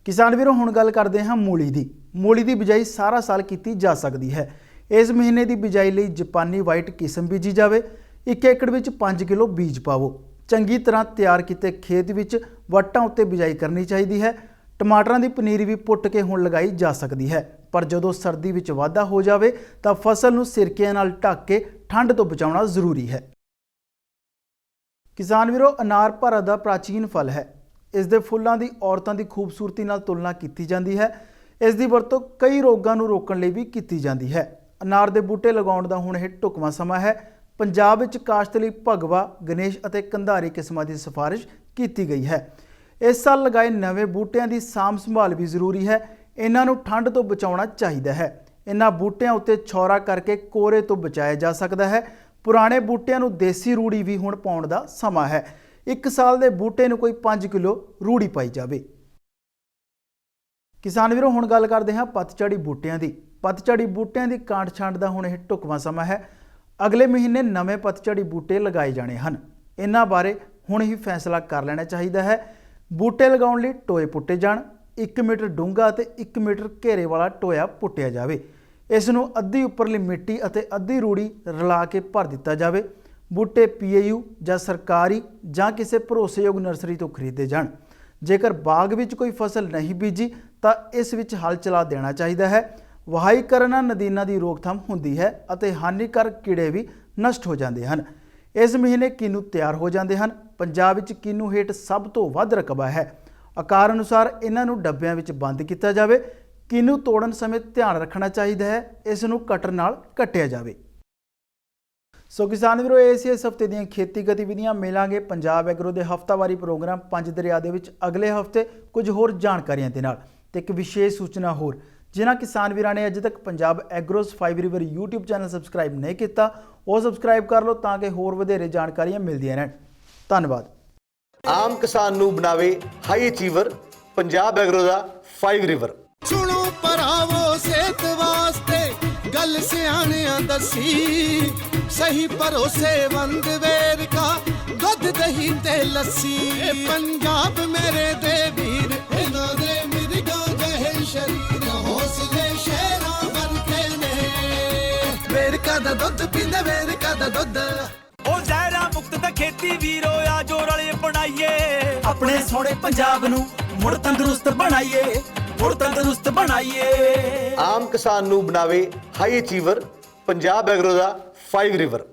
ਕਿਸਾਨ ਵੀਰੋ, ਹੁਣ ਗੱਲ ਕਰਦੇ ਹਾਂ ਮੂਲੀ ਦੀ। ਮੂਲੀ ਦੀ ਬਿਜਾਈ ਸਾਰਾ ਸਾਲ ਕੀਤੀ ਜਾ ਸਕਦੀ ਹੈ। ਇਸ ਮਹੀਨੇ ਦੀ ਬਿਜਾਈ ਲਈ ਜਾਪਾਨੀ ਵਾਈਟ ਕਿਸਮ ਬੀਜੀ ਜਾਵੇ। 1 ਏਕੜ ਵਿੱਚ 5 ਕਿਲੋ ਬੀਜ ਪਾਵੋ। ਚੰਗੀ ਤਰ੍ਹਾਂ ਤਿਆਰ ਕੀਤੇ ਖੇਤ ਵਿੱਚ ਵੱਟਾਂ ਉੱਤੇ ਬਿਜਾਈ ਕਰਨੀ ਚਾਹੀਦੀ ਹੈ। ਟਮਾਟਰਾਂ ਦੀ ਪਨੀਰੀ ਵੀ ਪੁੱਟ ਕੇ ਹੁਣ ਲਗਾਈ ਜਾ ਸਕਦੀ ਹੈ, ਪਰ ਜਦੋਂ ਸਰਦੀ ਵਿੱਚ ਵਾਧਾ ਹੋ ਜਾਵੇ ਤਾਂ ਫਸਲ ਨੂੰ ਸਿਰਕਿਆਂ ਨਾਲ ਢੱਕ ਕੇ ਠੰਡ ਤੋਂ ਬਚਾਉਣਾ ਜ਼ਰੂਰੀ ਹੈ। ਕਿਸਾਨ ਵੀਰੋ, ਅਨਾਰ ਭਾਰਤ ਦਾ ਪ੍ਰਾਚੀਨ ਫਲ ਹੈ। ਇਸ ਦੇ ਫੁੱਲਾਂ ਦੀ ਔਰਤਾਂ ਦੀ ਖੂਬਸੂਰਤੀ ਨਾਲ ਤੁਲਨਾ ਕੀਤੀ ਜਾਂਦੀ ਹੈ। ਇਸ ਦੀ ਵਰਤੋਂ ਕਈ ਰੋਗਾਂ ਨੂੰ ਰੋਕਣ ਲਈ ਵੀ ਕੀਤੀ ਜਾਂਦੀ ਹੈ। ਅਨਾਰ ਦੇ ਬੂਟੇ ਲਗਾਉਣ ਦਾ ਹੁਣ ਇਹ ਢੁਕਵਾਂ ਸਮਾਂ ਹੈ। ਪੰਜਾਬ ਵਿੱਚ ਕਾਸ਼ਤ ਲਈ ਭਗਵਾ, ਗਣੇਸ਼ ਅਤੇ ਕੰਧਾਰੀ ਕਿਸਮਾਂ ਦੀ ਸਿਫਾਰਿਸ਼ ਕੀਤੀ ਗਈ ਹੈ। ਇਸ ਸਾਲ ਲਗਾਏ ਨਵੇਂ ਬੂਟਿਆਂ ਦੀ ਸਾਂਭ ਸੰਭਾਲ ਵੀ ਜ਼ਰੂਰੀ ਹੈ। ਇਹਨਾਂ ਨੂੰ ਠੰਡ ਤੋਂ ਬਚਾਉਣਾ ਚਾਹੀਦਾ ਹੈ। ਇਹਨਾਂ ਬੂਟਿਆਂ ਉੱਤੇ ਛੌਰਾ ਕਰਕੇ ਕੋਰੇ ਤੋਂ ਬਚਾਇਆ ਜਾ ਸਕਦਾ ਹੈ। ਪੁਰਾਣੇ ਬੂਟਿਆਂ ਨੂੰ ਦੇਸੀ ਰੂੜੀ ਵੀ ਹੁਣ ਪਾਉਣ ਦਾ ਸਮਾਂ ਹੈ। 1 ਸਾਲ ਦੇ ਬੂਟੇ ਨੂੰ ਕੋਈ 5 ਕਿਲੋ ਰੂੜੀ ਪਾਈ ਜਾਵੇ। ਕਿਸਾਨ ਵੀਰੋ, ਹੁਣ ਗੱਲ ਕਰਦੇ ਹਾਂ ਪਤਝੜੀ ਬੂਟਿਆਂ ਦੀ। ਪਤਝੜੀ ਬੂਟਿਆਂ ਦੀ ਕਾਂਟ ਛਾਂਟ ਦਾ ਹੁਣ ਇਹ ਢੁਕਵਾਂ ਸਮਾਂ ਹੈ। ਅਗਲੇ ਮਹੀਨੇ ਨਵੇਂ ਪਤਝੜੀ ਬੂਟੇ ਲਗਾਏ ਜਾਣੇ ਹਨ। ਇਹਨਾਂ ਬਾਰੇ ਹੁਣ ਹੀ ਫੈਸਲਾ ਕਰ ਲੈਣਾ ਚਾਹੀਦਾ ਹੈ। ਬੂਟੇ ਲਗਾਉਣ ਲਈ ਟੋਏ ਪੁੱਟੇ ਜਾਣ। 1 ਮੀਟਰ ਡੂੰਘਾ ਅਤੇ 1 ਮੀਟਰ ਘੇਰੇ ਵਾਲਾ ਟੋਇਆ ਪੁੱਟਿਆ ਜਾਵੇ। ਇਸ ਨੂੰ ਅੱਧੀ ਉੱਪਰਲੀ ਮਿੱਟੀ ਅਤੇ ਅੱਧੀ ਰੂੜੀ ਰਲਾ ਕੇ ਭਰ ਦਿੱਤਾ ਜਾਵੇ। ਬੂਟੇ PAU ਜਾਂ ਸਰਕਾਰੀ ਜਾਂ ਕਿਸੇ ਭਰੋਸੇਯੋਗ ਨਰਸਰੀ ਤੋਂ ਖਰੀਦੇ ਜਾਣ। ਜੇਕਰ ਬਾਗ ਵਿੱਚ ਕੋਈ ਫਸਲ ਨਹੀਂ ਬੀਜੀ ਤਾਂ ਇਸ ਵਿੱਚ ਹਲ ਚਲਾ ਦੇਣਾ ਚਾਹੀਦਾ ਹੈ। ਵਹਾਈ ਕਰਨ ਨਾਲ ਨਦੀਨਾਂ ਦੀ ਰੋਕਥਾਮ ਹੁੰਦੀ ਹੈ ਅਤੇ ਹਾਨੀਕਾਰਕ ਕੀੜੇ ਵੀ ਨਸ਼ਟ ਹੋ ਜਾਂਦੇ ਹਨ। ਇਸ ਮਹੀਨੇ ਕਿੰਨੂ ਤਿਆਰ ਹੋ ਜਾਂਦੇ ਹਨ। ਪੰਜਾਬ ਵਿੱਚ ਕਿੰਨੂ ਹੇਠ ਸਭ ਤੋਂ ਵੱਧ ਰਕਬਾ ਹੈ। ਆਕਾਰ ਅਨੁਸਾਰ ਇਹਨਾਂ ਨੂੰ ਡੱਬਿਆਂ ਵਿੱਚ ਬੰਦ ਕੀਤਾ ਜਾਵੇ। ਕਿੰਨੂ ਤੋੜਨ ਸਮੇਂ ਧਿਆਨ ਰੱਖਣਾ ਚਾਹੀਦਾ ਹੈ, ਇਸ ਨੂੰ ਕਟਰ ਨਾਲ ਕੱਟਿਆ ਜਾਵੇ। ਸੋ ਕਿਸਾਨ ਵੀਰੋ, ਇਹ ਸੀ ਇਸ ਹਫਤੇ ਦੀਆਂ ਖੇਤੀ ਗਤੀਵਿਧੀਆਂ। ਮਿਲਾਂਗੇ ਪੰਜਾਬ ਐਗਰੋ ਦੇ ਹਫਤਾਵਾਰੀ ਪ੍ਰੋਗਰਾਮ ਪੰਜ ਦਰਿਆ ਦੇ ਵਿੱਚ ਅਗਲੇ ਹਫਤੇ ਕੁਝ ਹੋਰ ਜਾਣਕਾਰੀਆਂ ਦੇ ਨਾਲ। ਤੇ ਇੱਕ ਵਿਸ਼ੇਸ਼ ਸੂਚਨਾ ਹੋਰ, ਜਿਨ੍ਹਾਂ ਕਿਸਾਨ ਵੀਰਾਂ ਨੇ ਅਜੇ ਤੱਕ Punjab agros 5 river YouTube channel subscribe ਨਹੀਂ ਕੀਤਾ, ਉਹ ਸਬਸਕ੍ਰਾਈਬ ਕਰ ਲਓ ਤਾਂ ਕਿ ਹੋਰ ਵਧੇਰੇ ਜਾਣਕਾਰੀਆਂ ਮਿਲਦੀਆਂ ਰਹਿਣ। ਧੰਨਵਾਦ। ਆਮ ਕਿਸਾਨ ਨੂੰ ਬਣਾਵੇ ਹਾਈ ਅਚੀਵਰ, ਪੰਜਾਬ ਐਗਰੋ ਦਾ 5 ਰਿਵਰ। ਸੁਣੋ ਭਰਾਵੋ ਸਿਹਤ ਵਾਸਤੇ ਗੱਲ ਸਿਆਣਿਆਂ ਦੱਸੀ, ਸਹੀ ਭਰੋਸੇਮੰਦ ਵੇਰਕਾ ਦੁੱਧ ਦਹੀਂ ਤੇ ਲੱਸੀ। ਇਹ ਪੰਜਾਬ ਮੇਰੇ ਦੇ ਵੀਰ, ਇਹਨਾਂ ਦੇ ਮਿਰਗਾਂ ਜਿਹੇ ਸ਼ਰੀਰ, ਹੌਸਲੇ ਸ਼ੇਰਾਂ ਵਰਗੇ ਨੇ, ਵੇਰਕਾ ਦਾ ਦੁੱਧ ਪੀਂਦੇ ਵੇਰਕਾ ਦਾ ਦੁੱਧ। ਉਹ ਜ਼ਹਿਰਾਂ ਮੁਕਤ ਦਾ ਖੇਤੀ ਵੀਰੋ, ਆ ਜੋ ਰਲੇ ਬਣਾਈਏ, ਆਪਣੇ ਸੋਹਣੇ ਪੰਜਾਬ ਨੂੰ ਮੁੜ ਤੰਦਰੁਸਤ ਬਣਾਈਏ, ਮੁੜ ਤੰਦਰੁਸਤ ਬਣਾਈਏ। ਆਮ ਕਿਸਾਨ ਨੂੰ ਬਣਾਵੇ ਹਾਈ ਅਚੀਵਰ, ਪੰਜਾਬ ਐਗਰੋ ਦਾ 5 ਰਿਵਰ।